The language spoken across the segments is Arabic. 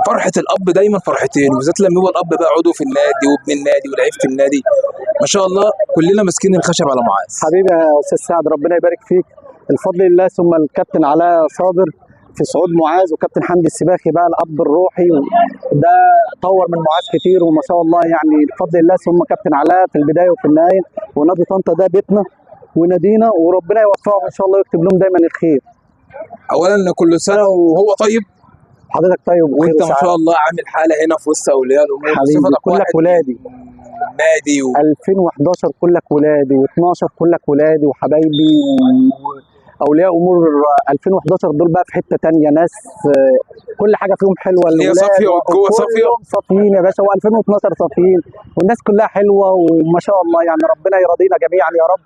فرحه الاب دايما فرحتين، وبالذات لما يبقى الاب بقى عضو في النادي وابن النادي ولعيب في النادي. ما شاء الله كلنا ماسكين الخشب على معاذ. حبيبي يا استاذ سعد، ربنا يبارك فيك. الفضل لله، ثم الكابتن علاء صابر في صعود معاذ، وكابتن حمدي السباخي بقى الاب الروحي، ده طور من معاذ كتير وما شاء الله يعني بفضل الله. ثم كابتن علاء في البدايه وفي النهايه، ونادي طنطا ده بيتنا ونادينا، وربنا يوفقهم ان شاء الله ويكتب لهم دايما الخير. اولا كل سنه وهو طيب. حضرتك طيب وانت ما شاء الله عامل حاله هنا في وسط اولياء الامور. حبيبي كلك ولادي. نادي 2011 كلك ولادي، و12 كلك ولادي وحبايبي، اولياء امور 2011 دول بقى في حته ثانيه، ناس كل حاجه فيهم حلوه، هي صافيه والجوه صافيه، صافيين يا باشا، و2012 صافيين، والناس كلها حلوه وما شاء الله يعني. ربنا يرضينا جميعا يا رب،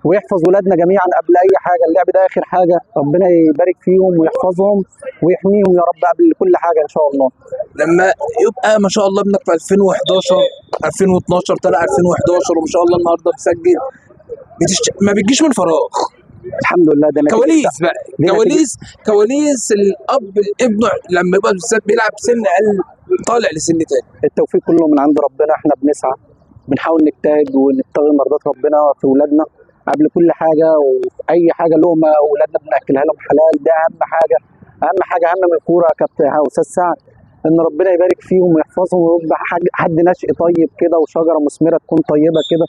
ويحفظ ولادنا جميعا قبل اي حاجه. اللعب ده اخر حاجه، ربنا يبارك فيهم ويحفظهم ويحميهم يا رب قبل كل حاجه ان شاء الله. لما يبقى ما شاء الله ابنك في 2011 2012 طلع 2011 وما شاء الله النهارده مسجل، ما بتجيش من فراغ. الحمد لله. ده كواليس بقى، كواليس الاب ابنه لما يبقى بالذات بيلعب سن اقل طالع لسن تاني. التوفيق كله من عند ربنا، احنا بنسعى بنحاول نجتهد ونبتغي مرضات ربنا في اولادنا قبل كل حاجه، وفي اي حاجه لقمه اولادنا بناكلها لهم حلال، ده اهم حاجه. اهم حاجه اهم من الكوره يا كابتن استاذ سعد، ان ربنا يبارك فيهم ويحفظهم ويبقى حد نشء طيب كده وشجره مثمره تكون طيبه كده.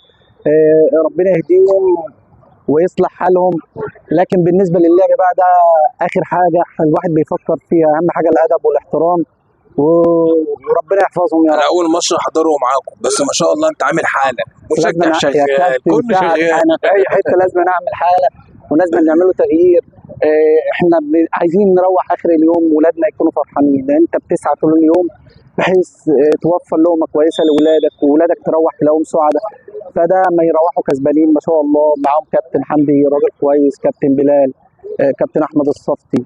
ربنا يهديهم ويصلح حالهم. لكن بالنسبه للعب بقى ده اخر حاجه الواحد بيفكر فيها، اهم حاجه الادب والاحترام وربنا يحفظهم يا رب. انا اول ماتش احضره معاكم، بس ما شاء الله انت عامل حاله، مشجع شغال، كله شغال. انا في اي حته لازم اعمل حاله ولازم نعمله تغيير. احنا عايزين نروح اخر اليوم ولادنا يكونوا فرحانين، انت بتسعى طول اليوم بحيث توفر لقمه كويسه لاولادك، واولادك تروح تلاقيهم سعداء، فده ما يروحوا كسبانين ما شاء الله. معاهم كابتن حمدي راجل كويس، كابتن بلال، كابتن احمد الصفتي،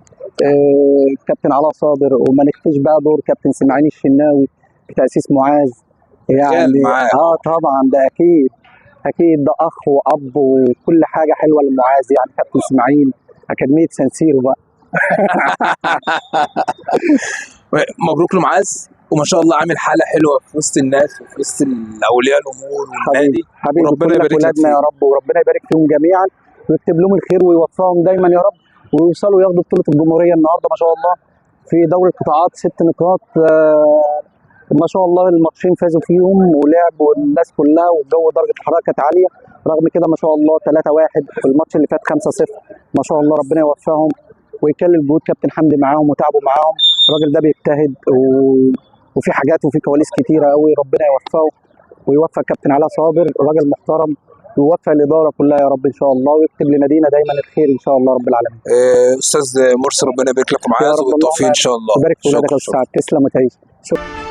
كابتن علاء صابر، وما نختش بقى دور كابتن سماعين الشناوي في تاسيس معاذ يعني. طبعا ده اكيد ده اخ واب وكل حاجه حلوه لمعاذ يعني. كابتن سماعين اكاديميه سانسيرو بقى. مبروك لمعاذ، وما شاء الله عامل حاله حلوه في وسط الناس وفي وسط اولياء الامور والنادي. حبيبي وربنا يبارك ولادنا يا رب، وربنا يبارك فيهم جميعا ويكتب لهم الخير ويوفقهم دايما يا رب، ويوصلوا ياخدوا بطوله الجمهوريه النهارده ما شاء الله في دوري القطاعات 6 نقاط. ما شاء الله الماتشين فازوا فيهم ولعبوا الناس كلها، والجو درجه الحراره كانت عاليه، رغم كده ما شاء الله 3-1 في الماتش اللي فات 5-0. ما شاء الله ربنا يوفقهم ويكلل جهود كابتن حمدي معاهم وتعبوا معاهم. الراجل ده بيجتهد وفي حاجات وفي كواليس كتيره قوي، ربنا يوفقه ويوفق كابتن علاء صابر راجل محترم، ويوفق الاداره كلها يا رب ان شاء الله، ويكتب لنادينا دايما الخير ان شاء الله رب العالمين. استاذ مرسي ربنا يبارك لك معاذ والتوفيق ان شاء الله. يبارك في ولادك يا استاذ، تسلم وتعيش. شكرا.